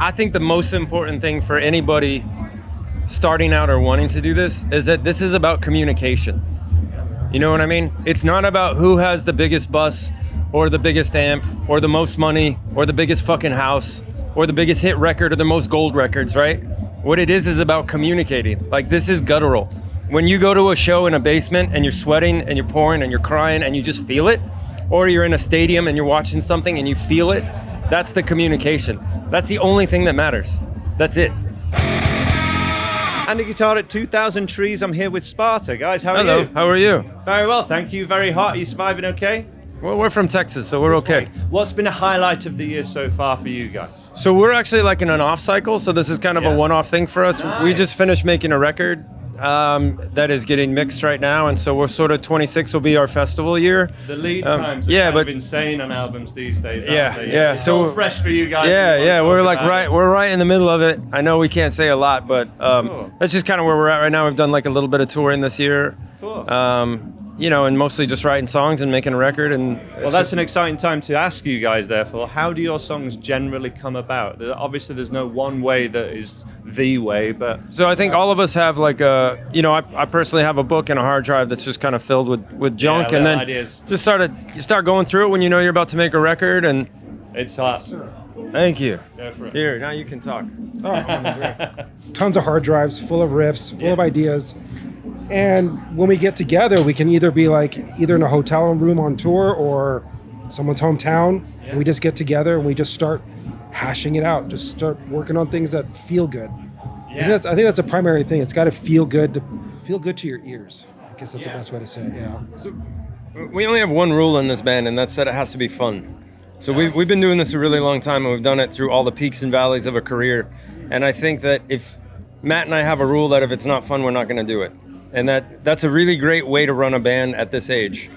I think the most important thing for anybody starting out or wanting to do this is that this is about communication. You know what I mean? It's not about who has the biggest bus or the biggest amp or the most money or the biggest fucking house or the biggest hit record or the most gold records, right? What it is about communicating. Like, this is guttural. When you go to a show in a basement and you're sweating and you're pouring and you're crying and you just feel it, or you're in a stadium and you're watching something and you feel it, that's the communication. That's the only thing that matters. That's it. And a guitar at 2,000 Trees. I'm here with Sparta. Guys, how are Hello, you? how are you? Very well, thank you. Very hot. Are you surviving okay? Well, we're from Texas, so we're okay. What's been a highlight of the year so far for you guys? So we're actually like in an off cycle, so this is kind of a one-off thing for us. Nice. We just finished making a record that is getting mixed right now, and so we're sort of 26 will be our festival year. The lead times are kind of insane on albums these days, aren't they? Yeah. It's So all fresh for you guys. We're like we're right in the middle of it. I know we can't say a lot, but that's just kind of where we're at right now. We've done like a little bit of touring this year. And mostly just writing songs and making a record. And well, that's an exciting time to ask you guys, therefore, how do your songs generally come about? Obviously, there's no one way that is the way, but... So I think all of us have like I personally have a book and a hard drive that's just kind of filled with junk, and then ideas. You start going through it when you know you're about to make a record, and... It's hot. Thank you. Go for it. Here, now you can talk. Tons of hard drives full of riffs, full of ideas. And when we get together, we can either be like either in a hotel room on tour or someone's hometown. And we just get together and we just start hashing it out. Just start working on things that feel good. Yeah. I think that's a primary thing. It's got to feel good to your ears. I guess that's the best way to say it. Yeah. So, we only have one rule in this band, and that's that it has to be fun. So we've been doing this a really long time, and we've done it through all the peaks and valleys of a career. And I think that if Matt and I have a rule that if it's not fun, we're not going to do it. And that's a really great way to run a band at this age,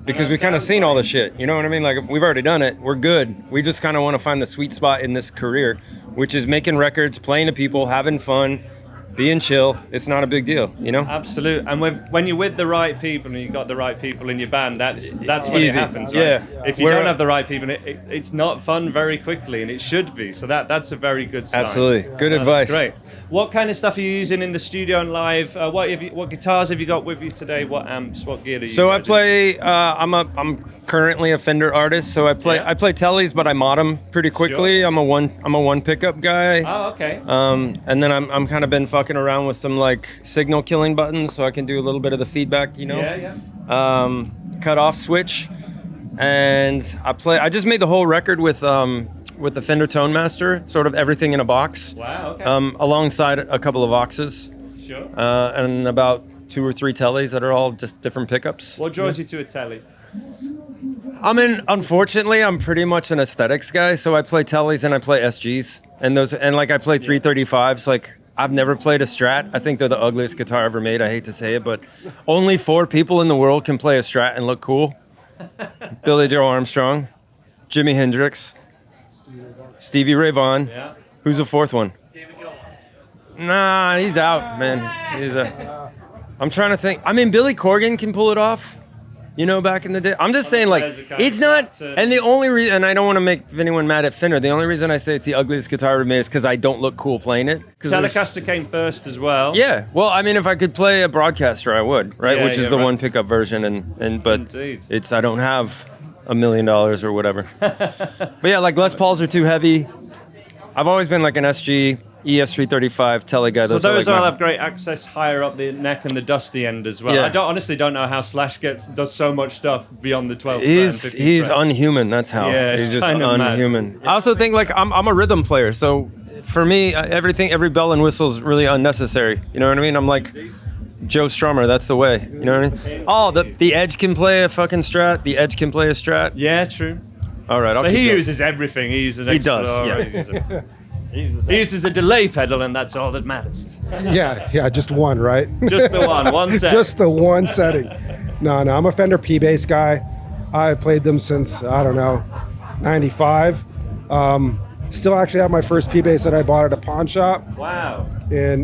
because we've kind of seen all the shit. You know what I mean? Like, if we've already done it, we're good. We just kind of want to find the sweet spot in this career, which is making records, playing to people, having fun, being chill. It's not a big deal, you know? Absolutely. And when you're with the right people and you've got the right people in your band, that's when easy. it happens, right? Yeah. If you don't have the right people, it's not fun very quickly, and it should be. So that's a very good sign. Absolutely. Good advice. That's great. What kind of stuff are you using in the studio and live? What guitars have you got with you today? What amps? What gear do you? So I play. I'm currently a Fender artist, so I play tellies, but I mod them pretty quickly. Sure. I'm a one pickup guy. Oh, okay. And then I'm kind of been fucking around with some like signal killing buttons, so I can do a little bit of the feedback, you know. Yeah. Cut off switch, and I just made the whole record with the Fender Tone Master, sort of everything in a box. Wow. Okay. Alongside a couple of Voxes. Sure. And about 2 or 3 tellies that are all just different pickups. What draws you to a telly? Unfortunately, I'm pretty much an aesthetics guy, so I play tellies and I play SGs, and I play 335s. Like, I've never played a Strat. I think they're the ugliest guitar ever made. I hate to say it, but only 4 people in the world can play a Strat and look cool. Billy Joe Armstrong, Jimi Hendrix, Stevie Ray Vaughan. Yeah. Who's the 4th one? Nah, he's out, man. I'm trying to think. I mean, Billy Corgan can pull it off. You know, back in the day. I'm just saying, like, it's not. And the only reason, and I don't want to make anyone mad at Fender, the only reason I say it's the ugliest guitar ever made is because I don't look cool playing it. Telecaster came first as well. Yeah. Well, I mean, if I could play a Broadcaster, I would, right? Yeah, Which is the one pickup version, but Indeed. I don't have $1 million or whatever. But yeah, like Les Pauls are too heavy. I've always been like an SG, ES335 Tele guy. So those all have great access higher up the neck and the dusty end as well. Yeah. I honestly don't know how Slash does so much stuff beyond the 12. He's unhuman. That's how. Yeah, he's it's just kind of unhuman. mad. I also think like I'm a rhythm player, so for me, every bell and whistle is really unnecessary. You know what I mean? I'm like Joe Strummer. That's the way. You know what I mean? Oh, the Edge can play a fucking Strat. The Edge can play a Strat. Yeah, true. All right, But he uses everything. He does. Yeah. He uses a delay pedal, and that's all that matters. Yeah, just one, right? Just the one set. Just the one setting. No, I'm a Fender P-Bass guy. I've played them since, I don't know, 95. Still actually have my first P-Bass that I bought at a pawn shop. Wow.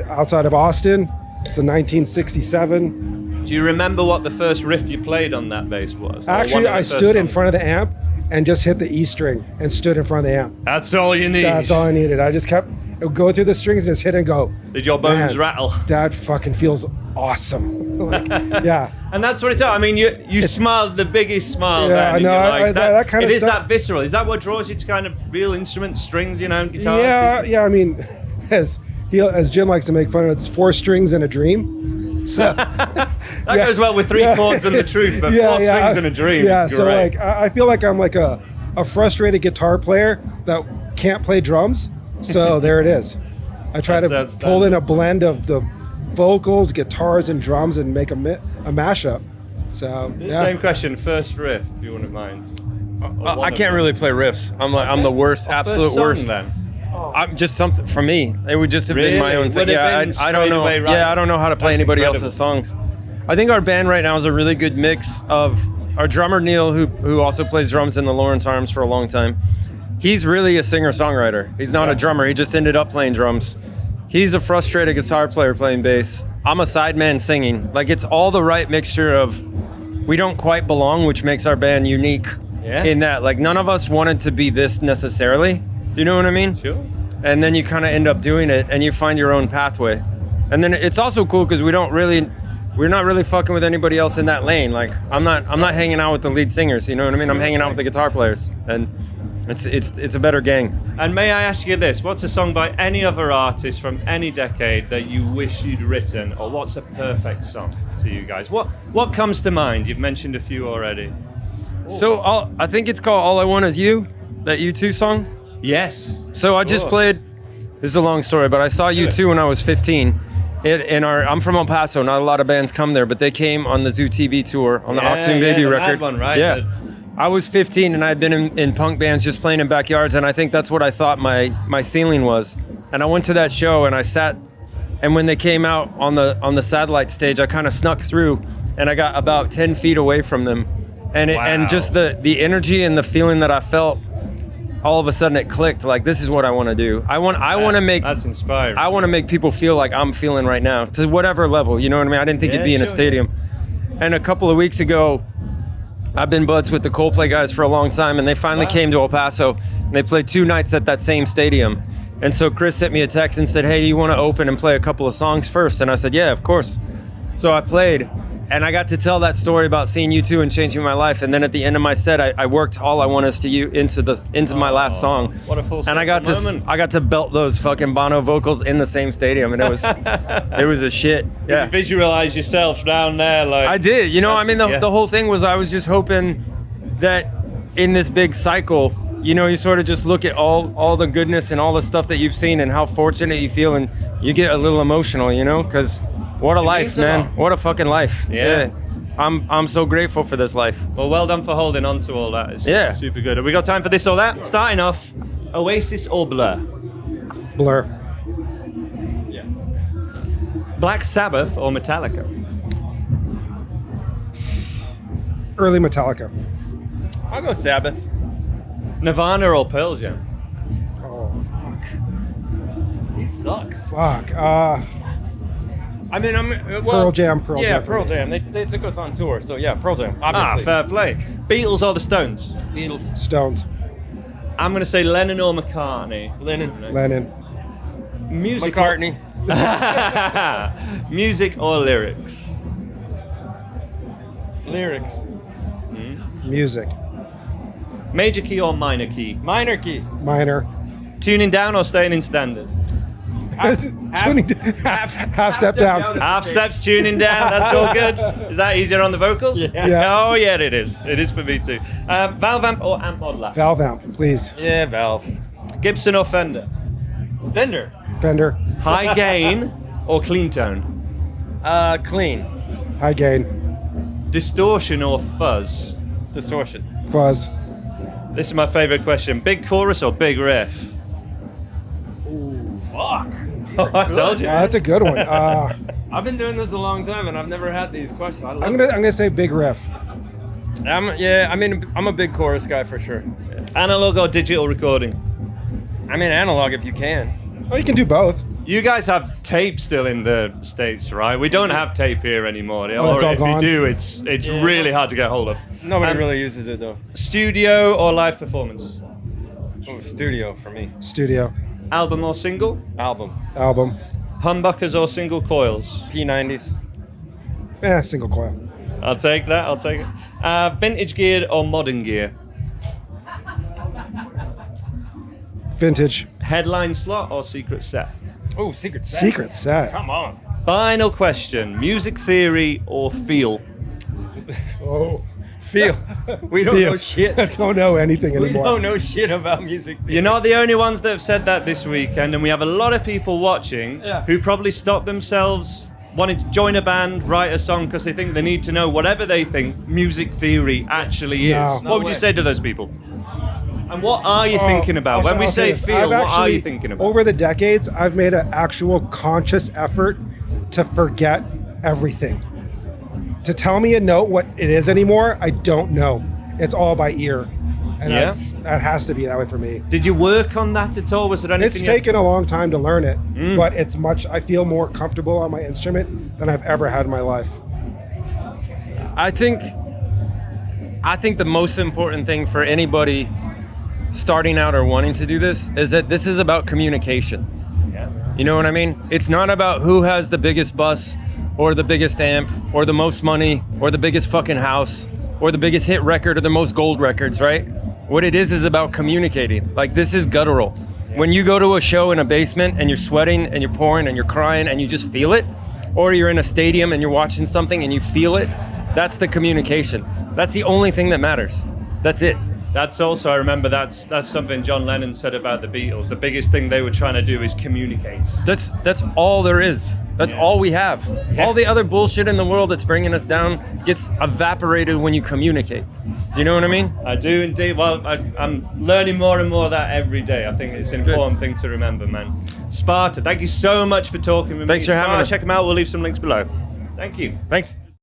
Outside of Austin. It's a 1967. Do you remember what the first riff you played on that bass was? Actually, I stood in front of the amp and just hit the E string and stood in front of the amp. That's all you need. That's all I needed. I just kept it would go through the strings and just hit and go. Did your bones Man, rattle? That fucking feels awesome. Like, yeah. And that's what it's all. I mean, you smiled the biggest smile. Yeah, then, and no, you're like, that kind of It is stuff. that visceral. Is that what draws you to kind of real instruments, strings, guitars? Yeah. I mean, as Jim likes to make fun of, it's 4 strings and a dream. So That goes well with 3 chords and the truth, but 4 strings and a dream. Yeah. is So great. like, I feel like I'm like a frustrated guitar player that can't play drums. So there it is. I try That's to pull in a blend of the vocals, guitars, and drums and make a mashup. So yeah. Same question. First riff, if you wouldn't mind. I can't really play riffs. I'm the worst, absolute First song, worst. Then. I'm just something for me. It would just have been my Really? own thing. Would it Yeah, been I don't know. straight away right? Yeah, I don't know how to play That's anybody incredible. else's songs. I think our band right now is a really good mix of our drummer Neil, who also plays drums in the Lawrence Arms for a long time. He's really a singer-songwriter. He's not a drummer. He just ended up playing drums. He's a frustrated guitar player playing bass. I'm a sideman singing. Like, it's all the right mixture of we don't quite belong, which makes our band unique in that, like, none of us wanted to be this necessarily. Do you know what I mean? Sure. And then you kind of end up doing it and you find your own pathway. And then it's also cool because we're not really fucking with anybody else in that lane. Like, I'm not hanging out with the lead singers, you know what I mean? I'm hanging out with the guitar players. And it's a better gang. And may I ask you this? What's a song by any other artist from any decade that you wish you'd written, or what's a perfect song to you guys? What comes to mind? You've mentioned a few already. So I think it's called All I Want Is You, that U2 song. Yes. So I just played, this is a long story, but I saw U2 when I was 15. I'm from El Paso, not a lot of bands come there, but they came on the Zoo TV tour on the Octoon Baby the record. bad one, right? Yeah. I was 15 and I'd been in punk bands just playing in backyards, and I think that's what I thought my ceiling was. And I went to that show and I sat, and when they came out on the satellite stage, I kind of snuck through and I got about 10 feet away from them. And just the energy and the feeling that I felt, all of a sudden it clicked. Like, this is what I want to do. I want to make. That's inspiring. I want to make people feel like I'm feeling right now, to whatever level. You know what I mean? I didn't think it'd be in a stadium. And a couple of weeks ago, I've been buds with the Coldplay guys for a long time, and they finally came to El Paso, and they played 2 nights at that same stadium. And so Chris sent me a text and said, hey, you want to open and play a couple of songs first? And I said, yeah, of course. So I played, and I got to tell that story about seeing U2 and changing my life. And then at the end of my set, I worked All I Want Is to You into my last song. What a full And I got to belt those fucking Bono vocals in the same stadium, and it was a shit. Yeah. You visualize yourself down there, like I did. You know, I mean, the whole thing was I was just hoping that in this big cycle, you know, you sort of just look at all the goodness and all the stuff that you've seen and how fortunate you feel, and you get a little emotional, you know, because what a life, man. What a fucking life. Yeah. I'm so grateful for this life. Well done for holding on to all that. It's super good. Have we got time for this or that? Starting off, Oasis or Blur? Blur. Yeah. Black Sabbath or Metallica? Early Metallica. I'll go Sabbath. Nirvana or Pearl Jam? Oh, fuck. These suck. Fuck. I mean, Pearl Jam. Yeah, Pearl Jam. They took us on tour, so yeah, Pearl Jam, obviously. Fair play. Beatles or the Stones? Beatles. Stones. I'm going to say Lennon or McCartney. Lennon. Music McCartney. Music or lyrics? Lyrics. Music. Major key or minor key? Minor key. Minor. Tuning down or staying in standard? Half step down. Half steps tuning down, that's all good. Is that easier on the vocals? Yeah. Oh yeah, it is. It is for me too. Valve amp or amp modeler? Valve amp, please. Yeah, Valve. Gibson or Fender? Fender. Fender. High gain or clean tone? Clean. High gain. Distortion or fuzz? Distortion. Fuzz. This is my favorite question. Big chorus or big riff? Fuck. I told you. That's a good one. I've been doing this a long time, and I've never had these questions. I'm gonna say big riff. I'm a big chorus guy for sure. Analog or digital recording? I mean, analog if you can. Oh, you can do both. You guys have tape still in the States, right? We don't have tape here anymore. Oh, it's or all if gone? you do, it's really hard to get hold of. Nobody really uses it though. Studio or live performance? Oh, studio for me. Studio. Album or single? Album. Album. Humbuckers or single coils? P90s. Single coil. I'll take that. I'll take it. Vintage gear or modern gear? Vintage. Headline slot or secret set? Oh, secret set. Secret set. Come on. Final question: music theory or feel? Oh. Feel. We don't know shit. I don't know anything We anymore. don't know shit about music. You're not the only ones that have said that this weekend, and we have a lot of people watching who probably stop themselves wanting to join a band, write a song because they think they need to know whatever they think music theory actually is. No. What would you say to those people? And what are you thinking about? When we say feel, what are you thinking about? Over the decades, I've made an actual conscious effort to forget everything. To tell me a note what it is anymore, I don't know. It's all by ear. And that has to be that way for me. Did you work on that at all? Was there anything? It's taken a long time to learn it, but I feel more comfortable on my instrument than I've ever had in my life. I think the most important thing for anybody starting out or wanting to do this is that this is about communication. Yeah. You know what I mean? It's not about who has the biggest bus or the biggest amp or the most money or the biggest fucking house or the biggest hit record or the most gold records, right? What it is about communicating. Like, this is guttural. When you go to a show in a basement and you're sweating and you're pouring and you're crying and you just feel it, or you're in a stadium and you're watching something and you feel it, that's the communication. That's the only thing that matters. That's it. That's also, I remember that's something John Lennon said about the Beatles. The biggest thing they were trying to do is communicate. That's all there is. That's all we have. All the other bullshit in the world that's bringing us down gets evaporated when you communicate. Do you know what I mean? I do indeed. Well, I'm learning more and more of that every day. I think it's an important thing to remember, man. Sparta, thank you so much for talking with me. Thanks for having us. Check them out. We'll leave some links below. Thank you. Thanks.